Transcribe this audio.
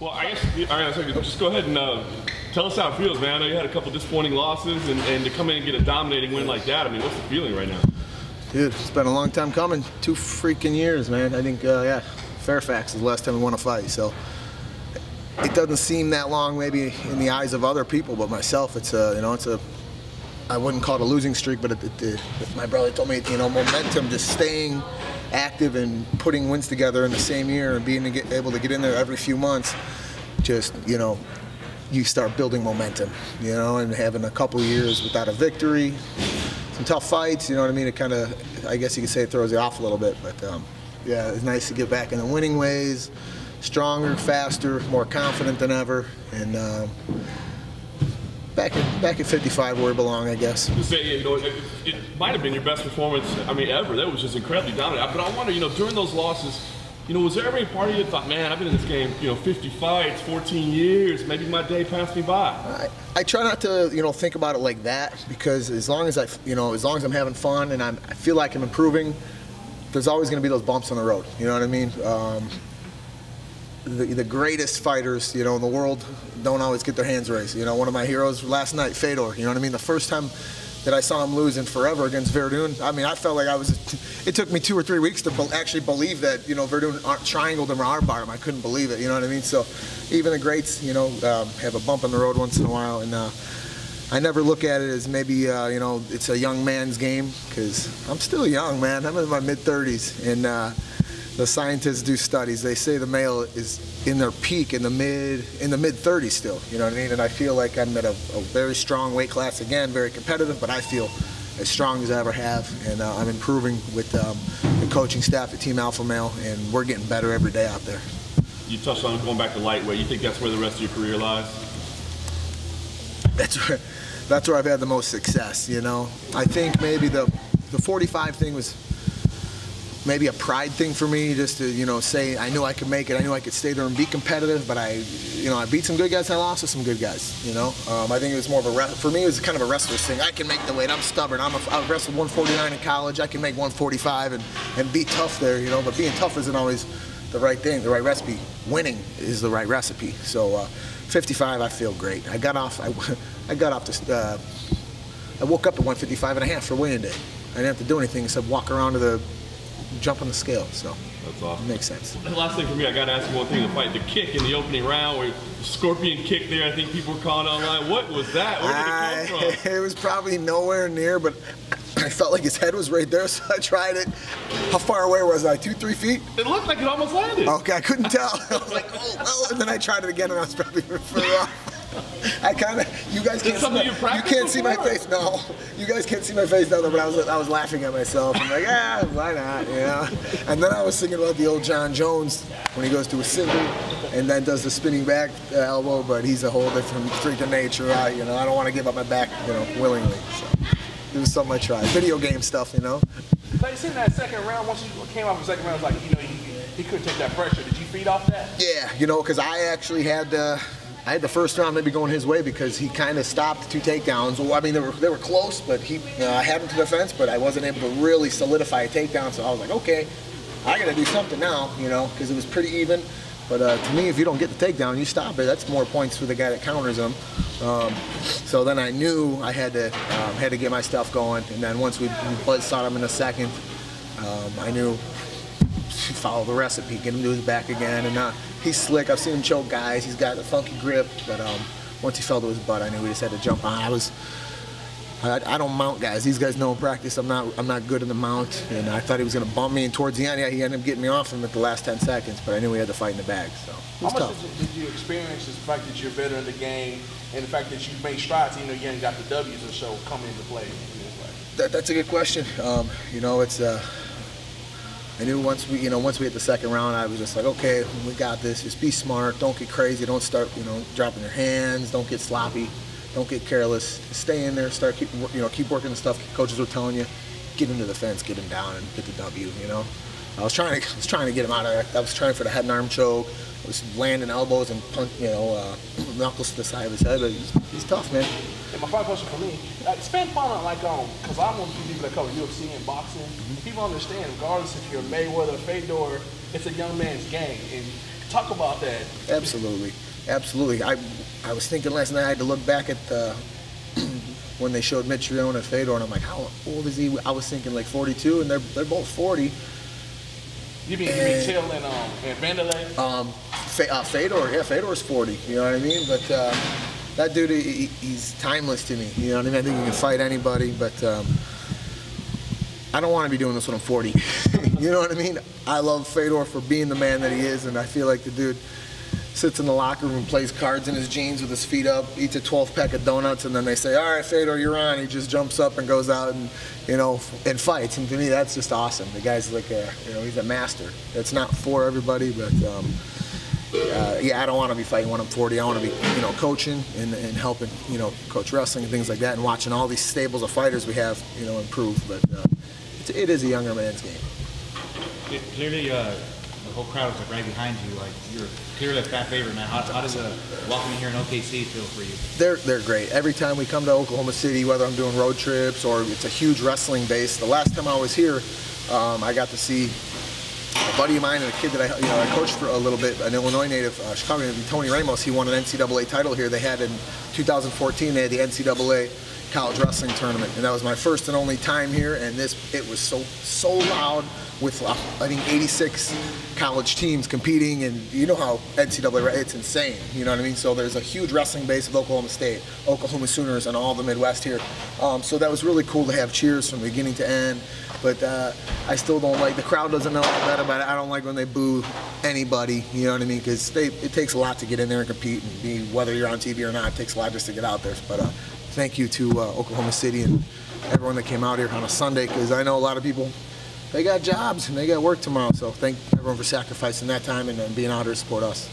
Well, I guess, all right, so just go ahead and tell us how it feels, man. I know you had a couple disappointing losses, and to come in and get a dominating win like that, I mean, what's the feeling right now? Dude, it's been a long time coming. 2 freaking years, man. I think, yeah, Fairfax is the last time we won a fight, so it doesn't seem that long maybe in the eyes of other people, but myself, it's a, you know, it's a, I wouldn't call it a losing streak, but my brother told me, you know, momentum, just staying active and putting wins together in the same year and being able to get in there every few months, just, you know, you start building momentum, you know, and having a couple of years without a victory, some tough fights, you know what I mean, it kind of, I guess you could say it throws you off a little bit, but yeah, it's nice to get back in the winning ways, stronger, faster, more confident than ever, and back at 55 where we belong, I guess. You know, it might have been your best performance, I mean, ever. That was just incredibly dominant. But I wonder, you know, during those losses, you know, was there ever any part of you that thought, man, I've been in this game, you know, 50 fights, 14 years, maybe my day passed me by? I try not to, you know, think about it like that, because as long as I'm having fun and I feel like I'm improving, there's always going to be those bumps on the road. You know what I mean? The greatest fighters, you know, in the world don't always get their hands raised. You know, one of my heroes last night, Fedor, you know what I mean? The first time that I saw him lose in forever against Verdun, I mean, I felt like it took me 2 or 3 weeks to actually believe that, you know, Verdun triangled him or armbarred him. I couldn't believe it, you know what I mean? So even the greats, you know, have a bump in the road once in a while, and I never look at it as maybe, you know, it's a young man's game, because I'm still young, man. I'm in my mid-30s, and the scientists do studies. They say the male is in their peak in the mid-30s still. You know what I mean? And I feel like I'm at a very strong weight class again, very competitive, but I feel as strong as I ever have, and I'm improving with the coaching staff at Team Alpha Male, and we're getting better every day out there. You touched on going back to lightweight. You think that's where the rest of your career lies? That's where I've had the most success. You know, I think maybe the 45 thing was maybe a pride thing for me, just to, you know, say I knew I could make it, I knew I could stay there and be competitive, but I beat some good guys and I lost to some good guys, you know. I think it was more of for me it was kind of a wrestler's thing. I can make the weight, I'm stubborn, I wrestled 149 in college, I can make 145 and be tough there, you know, but being tough isn't always the right thing, the right recipe. Winning is the right recipe. So 55, I feel great. I woke up at 155 and a half for weigh-in day. I didn't have to do anything except walk around to jump on the scale, so that's awesome. It makes sense. The last thing for me, I got to ask you one thing: the fight, the kick in the opening round, where the scorpion kick there. I think people were calling online. What was that? Where did it come from? It was probably nowhere near, but I felt like his head was right there, so I tried it. How far away was I? 2-3 feet? It looked like it almost landed. Okay, I couldn't tell. I was like, oh well, and then I tried it again, and I was probably further off. You guys can't see my face. No, you guys can't see my face now, but I was laughing at myself. I'm like, why not, you know? And then I was thinking about the old John Jones when he goes to a single and then does the spinning back elbow, but he's a whole different freak of nature. You know, I don't want to give up my back, you know, willingly. So it was something I tried. Video game stuff, you know. Like you said in that second round, once you came off the second round, it was like, you know, he couldn't take that pressure. Did you feed off that? Yeah, you know, because I actually had the first round maybe going his way because he kind of stopped 2 takedowns. Well, I mean, they were close, but I had him to the fence, but I wasn't able to really solidify a takedown. So I was like, okay, I got to do something now, you know, because it was pretty even. But to me, if you don't get the takedown, you stop it. That's more points for the guy that counters him. So then I knew I had to get my stuff going. And then once we buzzsawed him in a second, I knew follow the recipe, get him to his back again, and he's slick. I've seen him choke guys. He's got a funky grip, but once he fell to his butt, I knew we just had to jump on. I don't mount guys. These guys know in practice I'm not good in the mount, and I thought he was going to bump me, and towards the end, yeah, he ended up getting me off him at the last 10 seconds, but I knew we had to fight in the bag, so it was tough. How much did you experience the fact that you're better in the game, and the fact that you've made strides, you know, you ain't got the W's or so coming into play? That's a good question. You know, it's I knew once we hit the second round, I was just like, okay, we got this. Just be smart. Don't get crazy. Don't start, you know, dropping your hands. Don't get sloppy. Don't get careless. Stay in there. Keep working the stuff coaches were telling you. Get into the fence. Get him down and get the W. You know, I was trying to get him out of there. I was trying for the head and arm choke. I was landing elbows and knuckles to the side of his head. But he's tough, man. And my final question for me, expand upon it, like, because I'm one of the people that cover UFC and boxing. People understand, regardless if you're Mayweather or Fedor, it's a young man's game. And Talk about that. Absolutely, absolutely. I was thinking last night I had to look back at when they showed Mitrione and Fedor, and I'm like, how old is he? I was thinking like 42, and they're both 40. You mean Till and Vanderlei? Fedor, yeah, Fedor's 40. You know what I mean? But that dude, he's timeless to me. You know what I mean? I think he can fight anybody, but I don't want to be doing this when I'm 40. You know what I mean? I love Fedor for being the man that he is, and I feel like the dude sits in the locker room, plays cards in his jeans with his feet up, eats a 12-pack of donuts, and then they say, all right, Fedor, you're on. He just jumps up and goes out and, you know, and fights. And to me, that's just awesome. The guy's like he's a master. It's not for everybody, but yeah, I don't want to be fighting when I'm 40. I want to be, you know, coaching and helping, you know, coach wrestling and things like that, and watching all these stables of fighters we have, you know, improve. But it is a younger man's game. Clearly, the whole crowd was like right behind you. Like you're clearly a fan favorite, man. How does welcoming here in OKC feel for you? They're great. Every time we come to Oklahoma City, whether I'm doing road trips or it's a huge wrestling base. The last time I was here, I got to see a buddy of mine and a kid that I coached for a little bit, an Illinois native, Chicago native, Tony Ramos. He won an NCAA title here. They had in 2014. They had the NCAA college wrestling tournament, and that was my first and only time here. And it was so loud with I think 86 college teams competing, and you know how NCAA, it's insane. You know what I mean? So there's a huge wrestling base of Oklahoma State, Oklahoma Sooners, and all the Midwest here. So that was really cool to have cheers from beginning to end. But I still don't like, the crowd doesn't know that about it. I don't like when they boo anybody, you know what I mean? Because it takes a lot to get in there and compete, and whether you're on TV or not, it takes a lot just to get out there. But thank you to Oklahoma City and everyone that came out here on a Sunday, because I know a lot of people, they got jobs and they got work tomorrow. So thank everyone for sacrificing that time and being out here to support us.